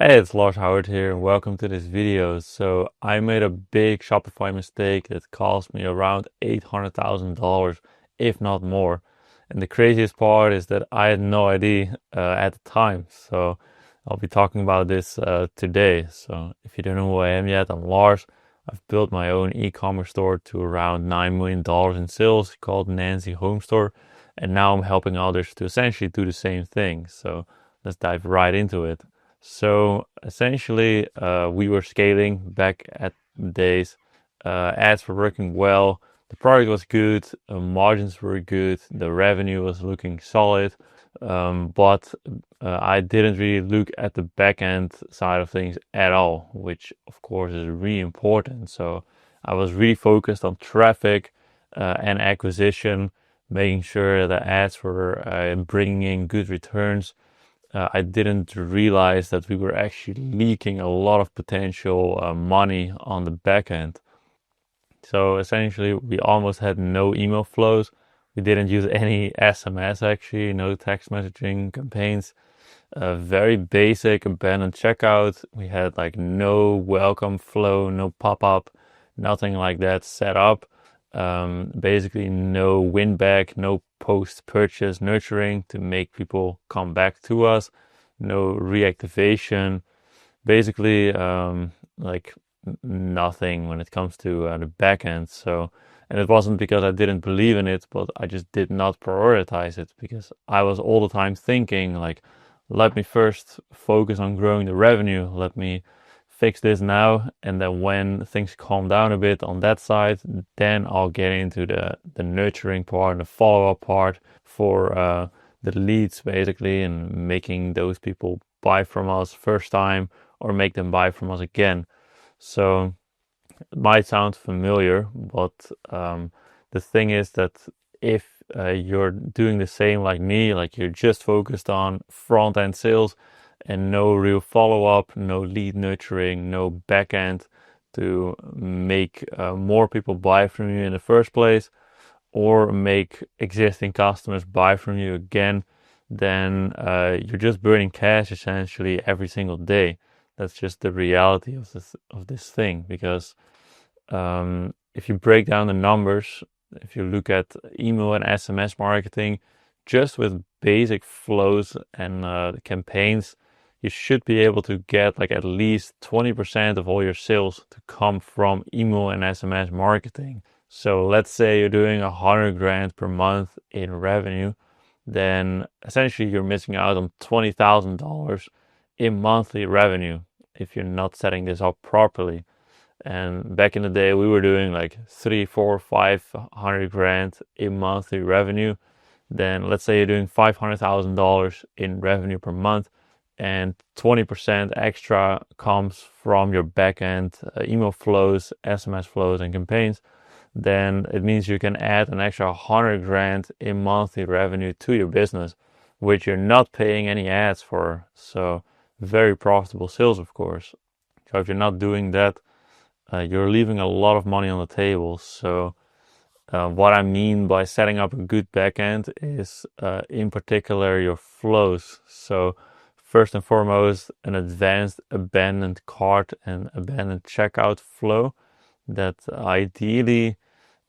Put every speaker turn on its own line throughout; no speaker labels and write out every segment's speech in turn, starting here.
Hey, it's Lars Hauwert here, and welcome to this video. So I made a big Shopify mistake that cost me around $800,000, if not more. And the craziest part is that I had no idea at the time. So I'll be talking about this today. So if you don't know who I am yet, I'm Lars. I've built my own e-commerce store to around $9 million in sales called Nancy Home Store. And now I'm helping others to essentially do the same thing. So let's dive right into it. So essentially, we were scaling back at the days. Ads were working well. The product was good. Margins were good. The revenue was looking solid. But I didn't really look at the back end side of things at all, which of course is really important. So I was really focused on traffic and acquisition, making sure that ads were bringing in good returns. I didn't realize that we were actually leaking a lot of potential money on the back end. So essentially, we almost had no email flows. We didn't use any SMS actually, no text messaging campaigns. Very basic abandoned checkout. We had like no welcome flow, no pop up, nothing like that set up. Basically, no win back, no post purchase nurturing to make people come back to us, no reactivation. Basically, like nothing when it comes to the back end. So, and it wasn't because I didn't believe in it, but I just did not prioritize it because I was all the time thinking like, let me first focus on growing the revenue. Let me fix this now, and then when things calm down a bit on that side, then I'll get into the nurturing part and the follow-up part for the leads basically, and making those people buy from us first time or make them buy from us again. So it might sound familiar, but the thing is that if you're doing the same like me, like you're just focused on front end sales and no real follow up, no lead nurturing, no back end to make more people buy from you in the first place, or make existing customers buy from you again, then you're just burning cash essentially every single day. That's just the reality of this thing. Because if you break down the numbers, if you look at email and SMS marketing, just with basic flows and campaigns, you should be able to get like at least 20% of all your sales to come from email and SMS marketing. So let's say you're doing 100 grand per month in revenue, then essentially you're missing out on $20,000 in monthly revenue if you're not setting this up properly. And back in the day, we were doing like 3, 4, 500 grand in monthly revenue. Then let's say you're doing $500,000 in revenue per month, and 20% extra comes from your back end email flows, SMS flows, and campaigns. Then it means you can add an extra 100 grand in monthly revenue to your business, which you're not paying any ads for. So very profitable sales, of course. So if you're not doing that, you're leaving a lot of money on the table. So what I mean by setting up a good backend is in particular your flows. So first and foremost, an advanced abandoned cart and abandoned checkout flow that ideally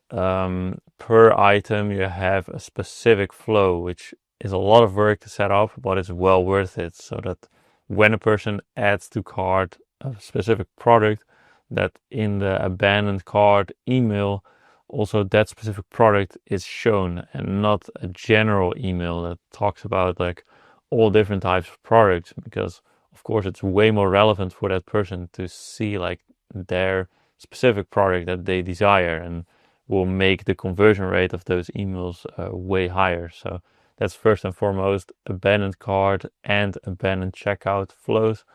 per item you have a specific flow, which is a lot of work to set up, but it's well worth it. So that when a person adds to cart a specific product, that in the abandoned cart email, also that specific product is shown, and not a general email that talks about like all different types of products, because of course it's way more relevant for that person to see like their specific product that they desire, and will make the conversion rate of those emails way higher. So that's first and foremost abandoned cart and abandoned checkout flows.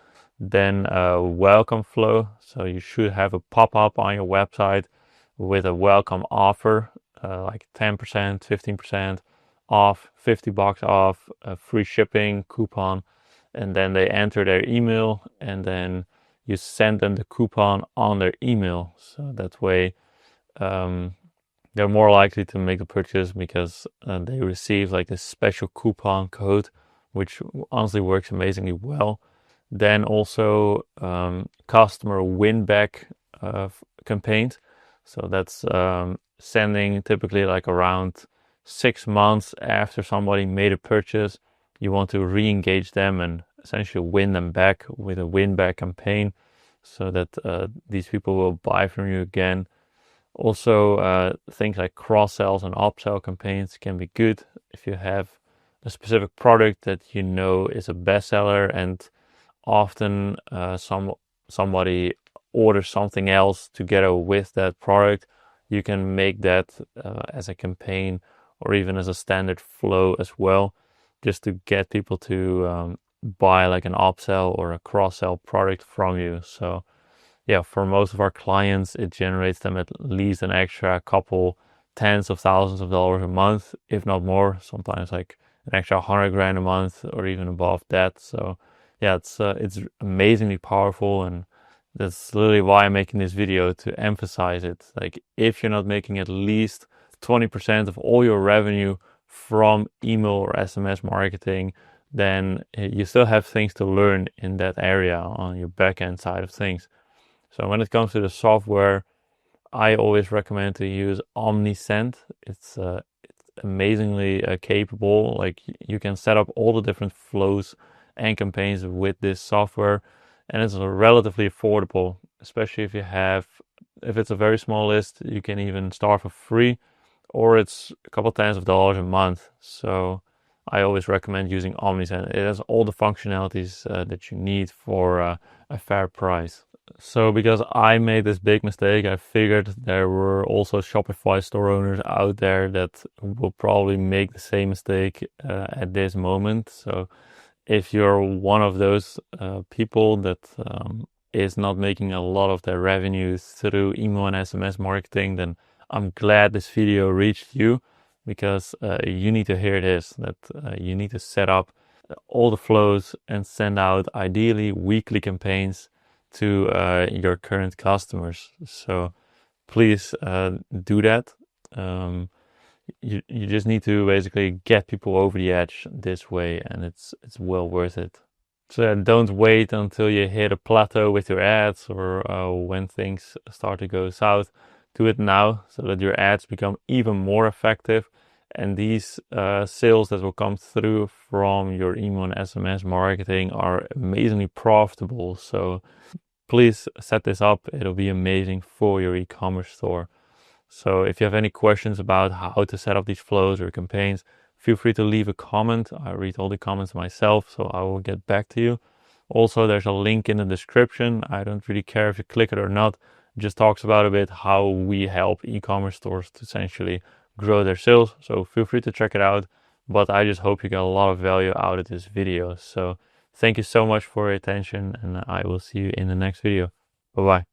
Then a welcome flow. So you should have a pop-up on your website with a welcome offer, like 10%, 15% off, $50 off, free shipping coupon. And then they enter their email, and then you send them the coupon on their email. So that way they're more likely to make the purchase because they receive like this special coupon code, which honestly works amazingly well. Then also customer win back campaigns. So that's sending typically like around 6 months after somebody made a purchase. You want to re-engage them and essentially win them back with a win back campaign so that these people will buy from you again. Also, things like cross-sells and upsell campaigns can be good if you have a specific product that you know is a bestseller, and often somebody orders something else together with that product. You can make that as a campaign or even as a standard flow as well, just to get people to buy like an upsell or a cross-sell product from you. So yeah, for most of our clients, it generates them at least an extra couple tens of thousands of dollars a month, if not more. Sometimes like an extra 100 grand a month or even above that. So yeah, it's amazingly powerful, and that's literally why I'm making this video, to emphasize it. Like, if you're not making at least 20% of all your revenue from email or SMS marketing, then you still have things to learn in that area on your back end side of things. So when it comes to the software, I always recommend to use Omnisend. It's amazingly capable. Like, you can set up all the different flows and campaigns with this software, and it's relatively affordable, especially if it's a very small list. You can even start for free, or it's a couple tens of dollars a month. So I always recommend using Omnisend. It has all the functionalities that you need for a fair price. So because I made this big mistake, I figured there were also Shopify store owners out there that will probably make the same mistake at this moment. So if you're one of those people that is not making a lot of their revenues through email and SMS marketing, then I'm glad this video reached you, because you need to hear this, that you need to set up all the flows and send out ideally weekly campaigns to your current customers. So please do that. You just need to basically get people over the edge this way, and it's well worth it. So don't wait until you hit a plateau with your ads, or when things start to go south. Do it now so that your ads become even more effective, and these sales that will come through from your email and SMS marketing are amazingly profitable. So please set this up. It'll be amazing for your e-commerce store. So if you have any questions about how to set up these flows or campaigns, feel free to leave a comment. I read all the comments myself, so I will get back to you. Also, there's a link in the description. I don't really care if you click it or not. It just talks about a bit how we help e-commerce stores to essentially grow their sales. So feel free to check it out. But I just hope you get a lot of value out of this video. So thank you so much for your attention, and I will see you in the next video. Bye-bye.